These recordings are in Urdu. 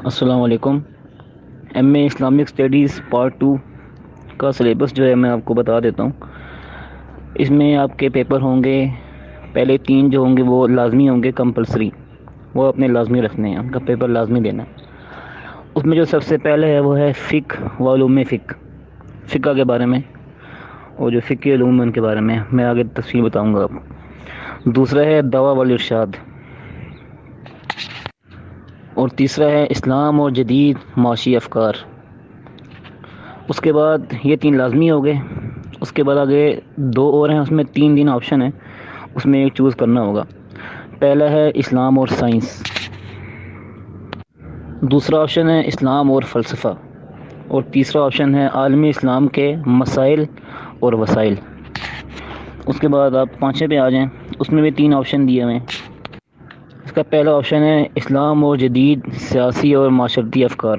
السلام علیکم۔ ایم اے اسلامک اسٹڈیز پارٹ 2 کا سلیبس جو ہے میں آپ کو بتا دیتا ہوں۔ اس میں آپ کے پیپر ہوں گے، پہلے 3 جو ہوں گے وہ لازمی ہوں گے، کمپلسری، وہ اپنے لازمی رکھنے ہیں، ان کا پیپر لازمی دینا ہے۔ اس میں جو سب سے پہلے ہے وہ ہے فقہ و علوم فقہ کے بارے میں، اور جو فقہ علوم ان کے بارے میں میں آگے تفصیل بتاؤں گا آپ کو۔ دوسرا ہے دعویٰ والارشاد، اور تیسرا ہے اسلام اور جدید معاشی افکار۔ اس کے بعد یہ 3 لازمی ہو گئے۔ اس کے بعد آگے 2 اور ہیں، اس میں 3 دن آپشن ہیں، اس میں ایک چوز کرنا ہوگا۔ پہلا ہے اسلام اور سائنس، دوسرا آپشن ہے اسلام اور فلسفہ، اور تیسرا آپشن ہے عالمی اسلام کے مسائل اور وسائل۔ اس کے بعد آپ 5ویں پہ آ جائیں، اس میں بھی 3 آپشن دیے ہوئے ہیں۔ اس کا پہلا آپشن ہے اسلام اور جدید سیاسی اور معاشرتی افکار،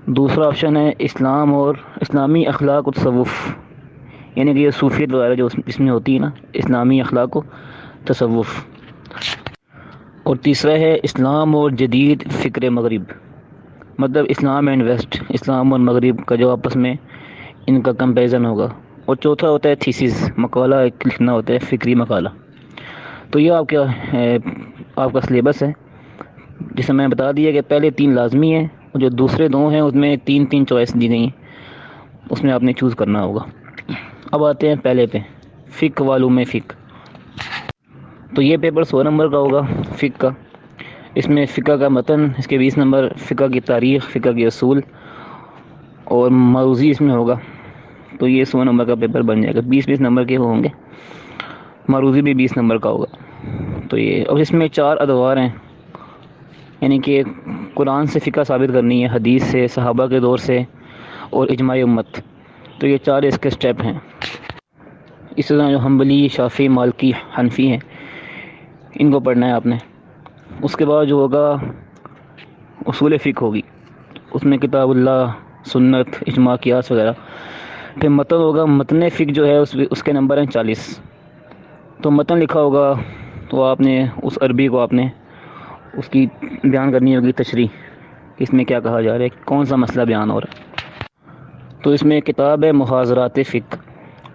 دوسرا آپشن ہے اسلام اور اسلامی اخلاق و تصوف، یعنی کہ یہ صوفیت وغیرہ جو اس میں ہوتی ہے نا، اسلامی اخلاق و تصوف، اور تیسرا ہے اسلام اور جدید فکر مغرب، مطلب اسلام اینڈ ویسٹ، اسلام اور مغرب کا جو آپس میں ان کا کمپیریزن ہوگا، اور چوتھا ہوتا ہے تھیسس، مقالہ ایک لکھنا ہوتا ہے، فکری مقالہ۔ تو یہ آپ کا سلیبس ہے، جسے میں نے بتا دیا کہ پہلے 3 لازمی ہیں، اور جو دوسرے 2 ہیں اس میں 3 چوائس دی گئی ہیں، اس میں آپ نے چوز کرنا ہوگا۔ اب آتے ہیں پہلے پہ، فقہ و علوم فقہ۔ تو یہ پیپر 100 نمبر کا ہوگا فقہ کا۔ اس میں فقہ کا متن، اس کے 20 نمبر، فقہ کی تاریخ، فقہ کے اصول، اور موضوع اس میں ہوگا۔ تو یہ 100 نمبر کا پیپر بن جائے گا، 20 نمبر کے ہوں گے، موضوع بھی 20 نمبر کا ہوگا۔ تو یہ، اور اس میں 4 ادوار ہیں، یعنی کہ قرآن سے فقہ ثابت کرنی ہے، حدیث سے، صحابہ کے دور سے، اور اجماع امت۔ تو یہ 4 اس کے سٹیپ ہیں۔ اس طرح جو حنبلی، شافعی، مالکی، حنفی ہیں، ان کو پڑھنا ہے آپ نے۔ اس کے بعد جو ہوگا اصول فقہ ہوگی، اس میں کتاب اللہ، سنت، اجماع، قیاس وغیرہ۔ پھر متن ہوگا، متن فقہ جو ہے اس کے نمبر ہیں 40۔ تو متن لکھا ہوگا تو آپ نے اس عربی کو آپ نے اس کی بیان کرنی ہوگی، تشریح، اس میں کیا کہا جا رہا ہے، کون سا مسئلہ بیان ہو رہا ہے۔ تو اس میں کتاب ہے محاضرات فقہ،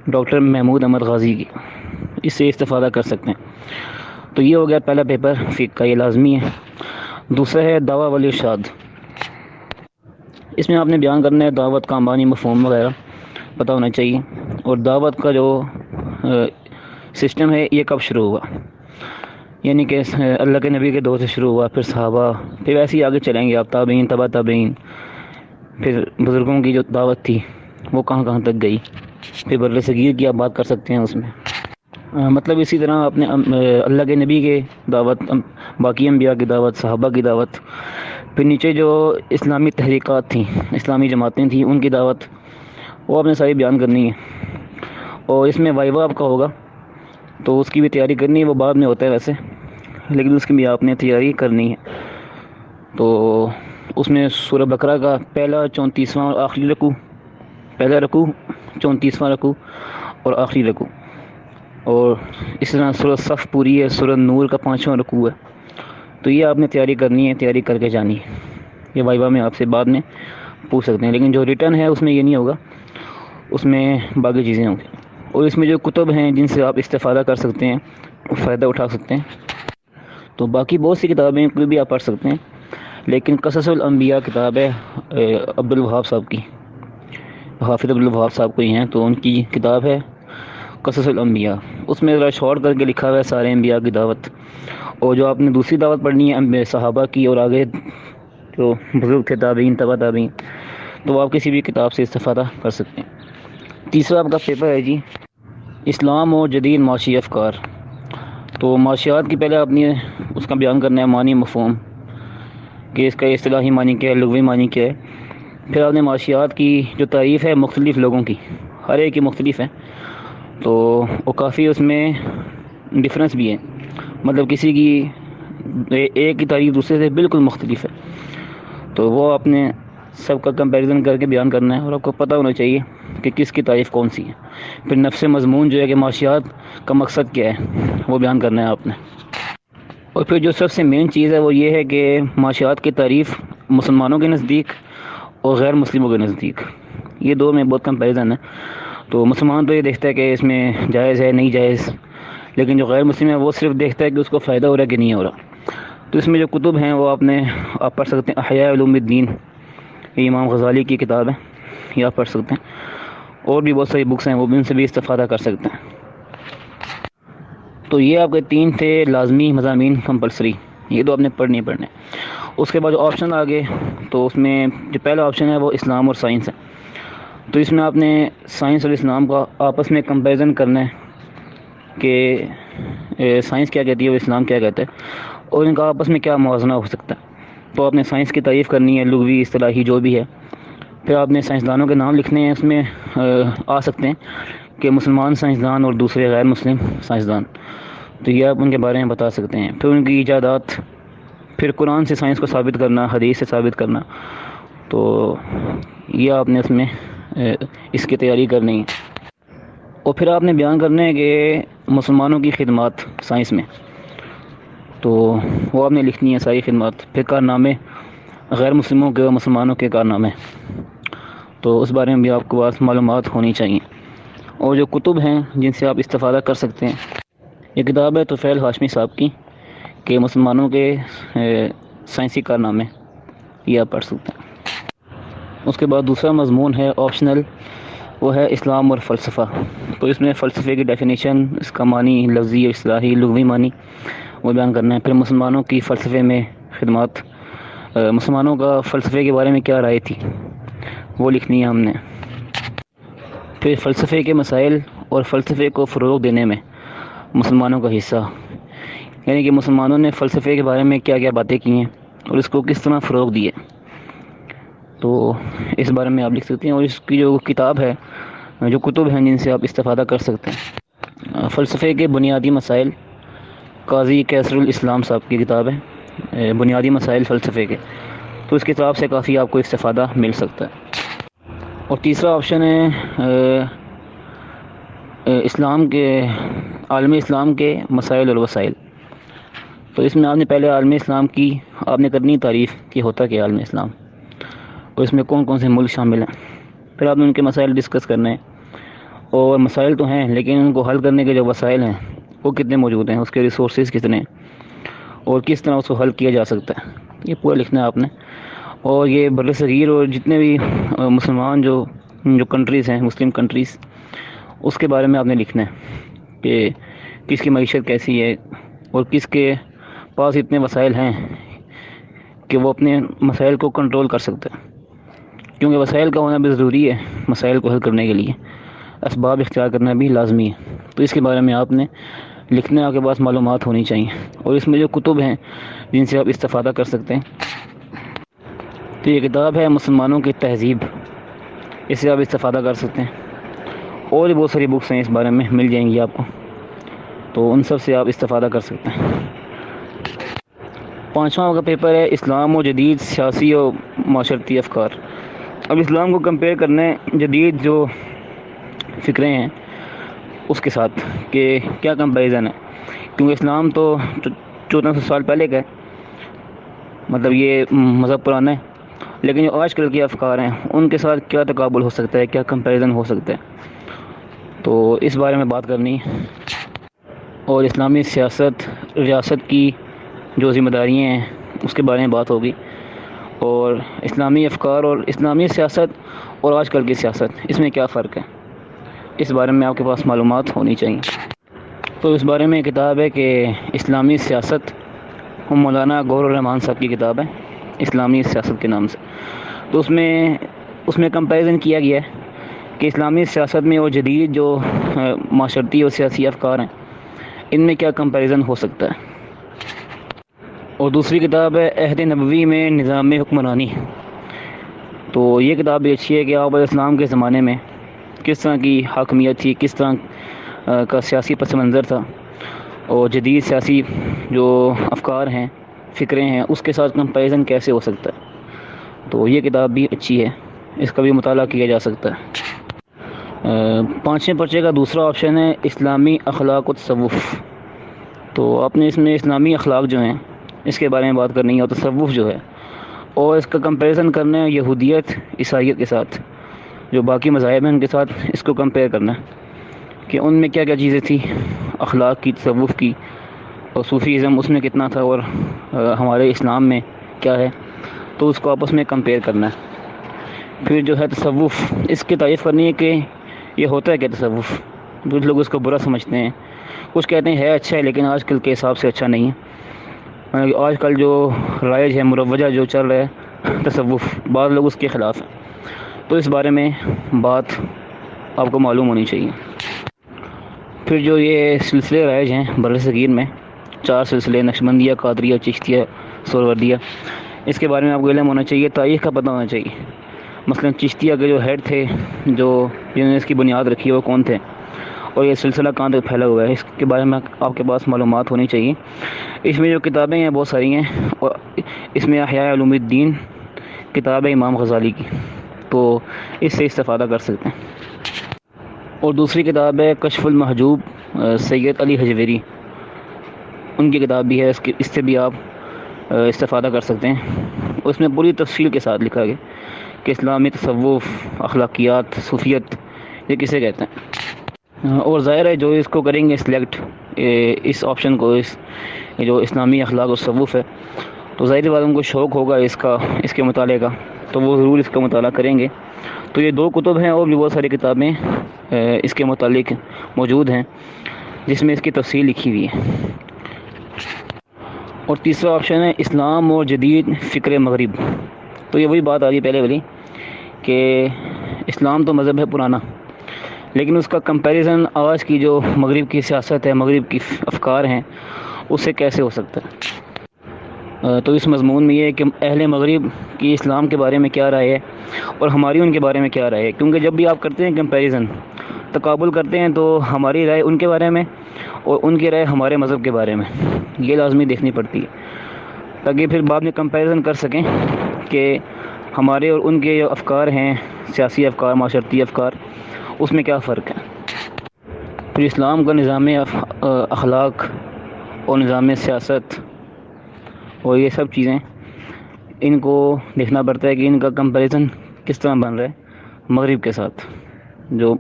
ڈاکٹر محمود احمد غازی کی، اس سے استفادہ کر سکتے ہیں۔ تو یہ ہو گیا پہلا پیپر فقہ کا، یہ لازمی ہے۔ دوسرا ہے دعویٰ والارشاد، اس میں آپ نے بیان کرنا ہے دعوت کا معنی، مفہوم وغیرہ پتہ ہونا چاہیے، اور دعوت کا جو سسٹم ہے یہ کب شروع ہوا، یعنی کہ اللہ کے نبی کے دور سے شروع ہوا، پھر صحابہ، پھر ویسے ہی آگے چلیں گے آپ، تابعین، تبع تابعین، پھر بزرگوں کی جو دعوت تھی وہ کہاں کہاں تک گئی، پھر بر صغیر کی آپ بات کر سکتے ہیں اس میں۔ مطلب اسی طرح اپنے اللہ کے نبی کے دعوت، باقی انبیاء کی دعوت، صحابہ کی دعوت، پھر نیچے جو اسلامی تحریکات تھیں، اسلامی جماعتیں تھیں، ان کی دعوت، وہ آپ نے ساری بیان کرنی ہے۔ اور اس میں وائوا آپ کا ہوگا، تو اس کی بھی تیاری کرنی ہے، وہ بعد میں ہوتا ہے ویسے، لیکن اس کی بھی آپ نے تیاری کرنی ہے۔ تو اس میں سورہ بقرہ کا پہلا 34واں اور آخری رکوع، پہلا رکوع، 34واں رکوع اور آخری رکوع، اور اس طرح سورہ صف پوری ہے، سورہ نور کا 5واں رکوع ہے۔ تو یہ آپ نے تیاری کرنی ہے، تیاری کر کے جانی ہے۔ یہ وائوا میں آپ سے بعد میں پوچھ سکتے ہیں، لیکن جو ریٹن ہے اس میں یہ نہیں ہوگا، اس میں باقی چیزیں ہوں گی۔ اور اس میں جو کتب ہیں جن سے آپ استفادہ کر سکتے ہیں، فائدہ اٹھا سکتے ہیں، تو باقی بہت سی کتابیں کوئی بھی آپ پڑھ سکتے ہیں، لیکن قصص الانبیاء کتاب ہے عبد الوہاب صاحب کی، حافظ عبد الوہاب صاحب کوئی ہیں، تو ان کی کتاب ہے قصص الانبیاء۔ اس میں ذرا شارٹ کر کے لکھا ہوا ہے سارے انبیاء کی دعوت، اور جو آپ نے دوسری دعوت پڑھنی ہے صحابہ کی، اور آگے جو بزرگ تھے، تابعین، تبع تابعین، تو آپ کسی بھی کتاب سے استفادہ کر سکتے ہیں۔ تیسرا آپ کا پیپر ہے جی اسلام اور جدید معاشی افکار۔ تو معاشیات کی پہلے آپ نے اس کا بیان کرنا ہے معنی، مفہوم، کہ اس کا اصطلاحی معنی کیا ہے، لغوی معنی کیا ہے۔ پھر آپ نے معاشیات کی جو تعریف ہے مختلف لوگوں کی، ہر ایک کی مختلف ہے، تو وہ کافی اس میں ڈفرینس بھی ہے، مطلب کسی کی ایک کی تعریف دوسرے سے بالکل مختلف ہے، تو وہ آپ نے سب کا کمپیریزن کر کے بیان کرنا ہے، اور آپ کو پتہ ہونا چاہیے کہ کس کی تعریف کون سی ہے۔ پھر نفس مضمون جو ہے کہ معاشیات کا مقصد کیا ہے، وہ بیان کرنا ہے آپ نے۔ اور پھر جو سب سے مین چیز ہے وہ یہ ہے کہ معاشیات کی تعریف مسلمانوں کے نزدیک اور غیر مسلموں کے نزدیک، یہ دو میں بہت کمپیریزن ہے۔ تو مسلمان تو یہ دیکھتا ہے کہ اس میں جائز ہے نہیں جائز، لیکن جو غیر مسلم ہے وہ صرف دیکھتا ہے کہ اس کو فائدہ ہو رہا ہے کہ نہیں ہو رہا۔ تو اس میں جو کتب ہیں وہ آپ پڑھ سکتے ہیں۔ احیاء علوم الدین، یہ امام غزالی کی کتاب ہے، یہ آپ پڑھ سکتے ہیں۔ اور بھی بہت ساری بکس ہیں، وہ بھی ان سے بھی استفادہ کر سکتے ہیں۔ تو یہ آپ کے 3 تھے لازمی مضامین کمپلسری، یہ تو آپ نے پڑھنے ہی پڑھنے۔ اس کے بعد جو آپشن آگے، تو اس میں جو پہلا آپشن ہے وہ اسلام اور سائنس ہے۔ تو اس میں آپ نے سائنس اور اسلام کا آپس میں کمپیریزن کرنا ہے کہ سائنس کیا کہتی ہے اور اسلام کیا کہتا ہے، اور ان کا آپس میں کیا موازنہ ہو سکتا ہے۔ تو آپ نے سائنس کی تعریف کرنی ہے، لغوی اصطلاحی جو بھی ہے۔ پھر آپ نے سائنسدانوں کے نام لکھنے ہیں، اس میں آ سکتے ہیں کہ مسلمان سائنسدان اور دوسرے غیر مسلم سائنسدان، تو یہ آپ ان کے بارے میں بتا سکتے ہیں۔ پھر ان کی ایجادات، پھر قرآن سے سائنس کو ثابت کرنا، حدیث سے ثابت کرنا، تو یہ آپ نے اس میں اس کی تیاری کرنی ہے۔ اور پھر آپ نے بیان کرنا ہے کہ مسلمانوں کی خدمات سائنس میں، تو وہ آپ نے لکھنی ہے ساری خدمات۔ پھر کارنامے غیر مسلموں کے اور مسلمانوں کے کارنامے، تو اس بارے میں بھی آپ کے پاس معلومات ہونی چاہیے۔ اور جو کتب ہیں جن سے آپ استفادہ کر سکتے ہیں، یہ کتاب ہے طفیل ہاشمی صاحب کی کہ مسلمانوں کے سائنسی کارنامے، یہ آپ پڑھ سکتے ہیں۔ اس کے بعد دوسرا مضمون ہے آپشنل، وہ ہے اسلام اور فلسفہ۔ تو اس میں فلسفے کی ڈیفینیشن، اس کا معنی لفظی اصطلاحی لغوی معنی وہ بیان کرنا ہے۔ پھر مسلمانوں کی فلسفے میں خدمات، مسلمانوں کا فلسفے کے بارے میں کیا رائے تھی، وہ لکھنی ہے ہم نے۔ پھر فلسفے کے مسائل اور فلسفے کو فروغ دینے میں مسلمانوں کا حصہ، یعنی کہ مسلمانوں نے فلسفے کے بارے میں کیا کیا باتیں کی ہیں اور اس کو کس طرح فروغ دیے، تو اس بارے میں آپ لکھ سکتے ہیں۔ اور اس کی جو کتاب ہے، جو کتب ہیں جن سے آپ استفادہ کر سکتے ہیں، فلسفے کے بنیادی مسائل، قاضی کیسر الاسلام صاحب کی کتاب ہے بنیادی مسائل فلسفے کے، تو اس کتاب سے کافی آپ کو استفادہ مل سکتا ہے۔ اور تیسرا آپشن ہے اسلام کے، عالم اسلام کے مسائل اور وسائل۔ تو اس میں آپ نے پہلے عالم اسلام کی آپ نے کرنی تعریف کہ ہوتا کہ عالم اسلام، اور اس میں کون کون سے ملک شامل ہیں۔ پھر آپ نے ان کے مسائل ڈسکس کرنے ہیں، اور مسائل تو ہیں لیکن ان کو حل کرنے کے جو وسائل ہیں وہ کتنے موجود ہیں، اس کے ریسورسز کتنے ہیں، اور کس طرح اس کو حل کیا جا سکتا ہے، یہ پورا لکھنا ہے آپ نے۔ اور یہ بر صغیر اور جتنے بھی مسلمان جو کنٹریز ہیں، مسلم کنٹریز، اس کے بارے میں آپ نے لکھنا ہے کہ کس کی معیشت کیسی ہے اور کس کے پاس اتنے وسائل ہیں کہ وہ اپنے مسائل کو کنٹرول کر سکتے ہیں، کیونکہ وسائل کا ہونا بھی ضروری ہے مسائل کو حل کرنے کے لیے، اسباب اختیار کرنا بھی لازمی ہے۔ تو اس کے بارے میں آپ نے لکھنے آپ کے پاس معلومات ہونی چاہیے۔ اور اس میں جو کتب ہیں جن سے آپ استفادہ کر سکتے ہیں، تو یہ کتاب ہے مسلمانوں کی تہذیب، اس سے آپ استفادہ کر سکتے ہیں۔ اور بھی بہت ساری بکس ہیں اس بارے میں، مل جائیں گی آپ کو، تو ان سب سے آپ استفادہ کر سکتے ہیں۔ 5واں کا پیپر ہے اسلام و جدید سیاسی و معاشرتی افکار۔ اب اسلام کو کمپیئر کرنا ہے جدید جو فکریں ہیں اس کے ساتھ کہ کیا کمپیریزن ہے، کیونکہ اسلام تو 1400 سال پہلے کا ہے، مطلب یہ مذہب پرانا ہے، لیکن جو آج کل کے افکار ہیں ان کے ساتھ کیا تقابل ہو سکتا ہے، کیا کمپیریزن ہو سکتا ہے، تو اس بارے میں بات کرنی ہے۔ اور اسلامی سیاست، ریاست کی جو ذمہ داریاں ہیں اس کے بارے میں بات ہوگی، اور اسلامی افکار اور اسلامی سیاست اور آج کل کی سیاست، اس میں کیا فرق ہے، اس بارے میں آپ کے پاس معلومات ہونی چاہیے۔ تو اس بارے میں کتاب ہے کہ اسلامی سیاست، مولانا گور الرحمان صاحب کی کتاب ہے اسلامی سیاست کے نام سے۔ تو اس میں کمپیریزن کیا گیا ہے کہ اسلامی سیاست میں اور جدید جو معاشرتی اور سیاسی افکار ہیں ان میں کیا کمپیریزن ہو سکتا ہے۔ اور دوسری کتاب ہے عہد نبوی میں نظام حکمرانی۔ تو یہ کتاب بھی اچھی ہے کہ آپ علیہ السلام کے زمانے میں کس طرح کی حاکمیت تھی، کس طرح کا سیاسی پس منظر تھا، اور جدید سیاسی جو افکار ہیں، فکریں ہیں، اس کے ساتھ کمپیریزن کیسے ہو سکتا ہے۔ تو یہ کتاب بھی اچھی ہے، اس کا بھی مطالعہ کیا جا سکتا ہے۔ 5ویں پرچے کا دوسرا آپشن ہے اسلامی اخلاق و تصوف۔ تو آپ نے اس میں اسلامی اخلاق جو ہیں اس کے بارے میں بات کرنی ہے، اور تصوف جو ہے اور اس کا کمپیریزن کرنا ہے یہودیت عیسائیت کے ساتھ، جو باقی مذاہب ہیں ان کے ساتھ اس کو کمپیئر کرنا ہے کہ ان میں کیا کیا چیزیں تھیں، اخلاق کی، تصوف کی، اور صوفیزم اس میں کتنا تھا، اور ہمارے اسلام میں کیا ہے، تو اس کو آپس میں کمپیئر کرنا ہے۔ پھر جو ہے تصوف، اس کی تعریف کرنی ہے کہ یہ ہوتا ہے کہ تصوف، کچھ لوگ اس کو برا سمجھتے ہیں، کچھ کہتے ہیں ہے اچھا ہے لیکن آج کل کے حساب سے اچھا نہیں ہے۔ آج کل جو رائج ہے، مروجہ جو چل رہا ہے تصوف، بعض لوگ اس کے خلاف ہیں، تو اس بارے میں بات آپ کو معلوم ہونی چاہیے۔ پھر جو یہ سلسلے رائج ہیں بر صغیر میں، 4 سلسلے، نقشبندیہ، قادریہ، چشتیہ، سہروردیہ، اس کے بارے میں آپ کو علم ہونا چاہیے، تاریخ کا پتہ ہونا چاہیے۔ مثلا چشتیہ کے جو ہیڈ تھے، جنہوں نے اس کی بنیاد رکھی، وہ کون تھے، اور یہ سلسلہ کہاں تک پھیلا ہوا ہے، اس کے بارے میں آپ کے پاس معلومات ہونی چاہیے۔ اس میں جو کتابیں ہیں بہت ساری ہیں، اور اس میں احیاء علوم الدین کتاب ہے امام غزالی کی، تو اس سے استفادہ کر سکتے ہیں۔ اور دوسری کتاب ہے کشف المحجوب، سید علی حجویری، ان کی کتاب بھی ہے، اس سے بھی آپ استفادہ کر سکتے ہیں۔ اس میں پوری تفصیل کے ساتھ لکھا گیا کہ اسلامی تصوف، اخلاقیات، صوفیت، یہ کسے کہتے ہیں۔ اور ظاہر ہے جو اس کو کریں گے سلیکٹ، اس آپشن کو، جو اسلامی اخلاق و تصوف ہے، تو ظاہر بات ان کو شوق ہوگا اس کے مطالعے کا، تو وہ ضرور اس کا مطالعہ کریں گے۔ تو یہ 2 کتب ہیں، اور بھی بہت ساری کتابیں اس کے متعلق موجود ہیں جس میں اس کی تفصیل لکھی ہوئی ہے۔ اور تیسرا آپشن ہے اسلام اور جدید فکر مغرب۔ تو یہ وہی بات آ رہی ہے پہلے والی کہ اسلام تو مذہب ہے پرانا، لیکن اس کا کمپیریزن آج کی جو مغرب کی سیاست ہے، مغرب کی افکار ہیں، اس سے کیسے ہو سکتا ہے۔ تو اس مضمون میں یہ ہے کہ اہل مغرب کی اسلام کے بارے میں کیا رائے ہے، اور ہماری ان کے بارے میں کیا رائے ہے، کیونکہ جب بھی آپ کرتے ہیں کمپیریزن، تقابل کرتے ہیں، تو ہماری رائے ان کے بارے میں اور ان کی رائے ہمارے مذہب کے بارے میں یہ لازمی دیکھنی پڑتی ہے، تاکہ پھر بعد میں کمپیریزن کر سکیں کہ ہمارے اور ان کے جو افکار ہیں، سیاسی افکار، معاشرتی افکار، اس میں کیا فرق ہے۔ پھر اسلام کا نظام اخلاق اور نظام سیاست اور یہ سب چیزیں، ان کو دیکھنا پڑتا ہے کہ ان کا کمپیریزن کس طرح بن رہا ہے مغرب کے ساتھ، جو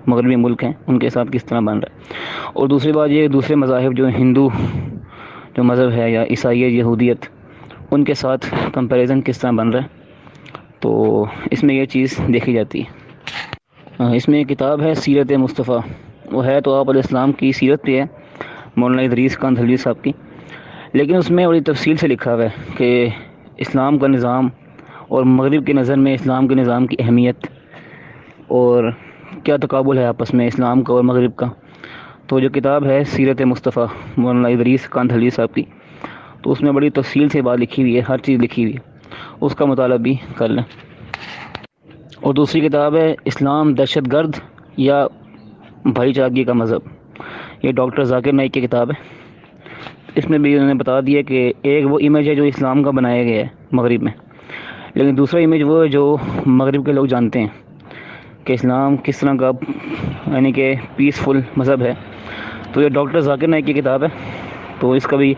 مغربی ملک ہیں ان کے ساتھ کس طرح بن رہا ہے۔ اور دوسری بات یہ، دوسرے مذاہب جو ہندو جو مذہب ہے، یا عیسائیت، یہودیت، ان کے ساتھ کمپیریزن کس طرح بن رہا ہے، تو اس میں یہ چیز دیکھی جاتی ہے۔ اس میں ایک کتاب ہے سیرت مصطفیٰ، وہ ہے تو آپ علیہ السلام کی سیرت پہ ہے، مولانا ادریس کاندھلوی صاحب کی، لیکن اس میں بڑی تفصیل سے لکھا ہوا ہے کہ اسلام کا نظام اور مغرب کی نظر میں اسلام کے نظام کی اہمیت، اور کیا تقابل ہے آپس میں اسلام کا اور مغرب کا۔ تو جو کتاب ہے سیرت مصطفیٰ مولانا ادریس کاندھلوی صاحب کی، تو اس میں بڑی تفصیل سے بات لکھی ہوئی ہے، ہر چیز لکھی ہوئی ہے، اس کا مطالعہ بھی کر لیں۔ اور دوسری کتاب ہے اسلام دہشت گرد یا بھائی چارگی کا مذہب، یہ ڈاکٹر ذاکر نائک کی کتاب ہے۔ اس میں بھی انہوں نے بتا دیا کہ ایک وہ امیج ہے جو اسلام کا بنایا گیا ہے مغرب میں، لیکن دوسرا امیج وہ ہے جو مغرب کے لوگ جانتے ہیں کہ اسلام کس طرح کا، یعنی کہ پیسفل مذہب ہے۔ تو یہ ڈاکٹر ذاکر نائک کی کتاب ہے، تو اس کا بھی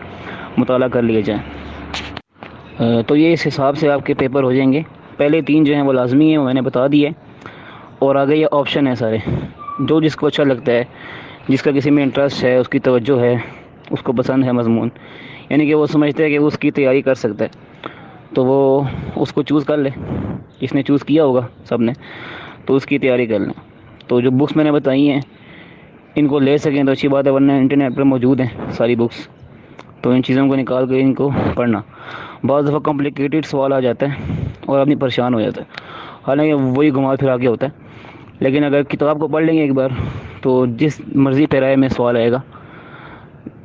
مطالعہ کر لیا جائے۔ تو یہ اس حساب سے آپ کے پیپر ہو جائیں گے۔ پہلے 3 جو ہیں وہ لازمی ہیں، وہ میں نے بتا دی ہے، اور آگے یہ آپشن ہے سارے، جو جس کو اچھا لگتا ہے، جس کا کسی میں انٹرسٹ ہے، اس کی توجہ ہے، اس کو پسند ہے مضمون، یعنی کہ وہ سمجھتا ہے کہ اس کی تیاری کر سکتا ہے، تو وہ اس کو چوز کر لے، جس نے چوز کیا ہوگا سب نے، تو اس کی تیاری کر لیں۔ تو جو بکس میں نے بتائی ہیں ان کو لے سکیں تو اچھی بات ہے، ورنہ انٹرنیٹ پر موجود ہیں ساری بکس، تو ان چیزوں کو نکال کے ان کو پڑھنا۔ بعض دفعہ کمپلیکیٹڈ سوال آ جاتا ہے اور آدمی پریشان ہو جاتا ہے، حالانکہ وہی گھما پھرا کے ہوتا ہے، لیکن اگر کتاب کو پڑھ لیں گے ایک بار تو جس مرضی پیرائے میں سوال آئے گا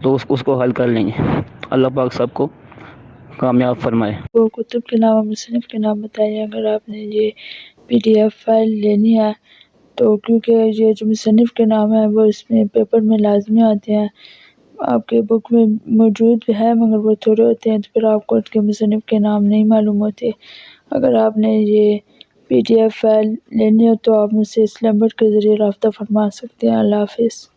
تو اس کو حل کر لیں گے۔ اللہ پاک سب کو کامیاب فرمائے۔ وہ کتب کے نام اور مصنف کے نام بتائیے اگر آپ نے یہ PDF فائل لینی ہے تو، کیونکہ یہ جو مصنف کے نام ہے وہ اس میں پیپر میں لازمی آتے ہیں، آپ کے بک میں موجود بھی ہے مگر وہ تھوڑے ہوتے ہیں، تو پھر آپ کو ان کے مصنف کے نام نہیں معلوم ہوتے۔ اگر آپ نے یہ PDF فائل لینی ہو تو آپ مجھ سے اس نمبر کے ذریعے رابطہ فرما سکتے ہیں۔ اللہ حافظ۔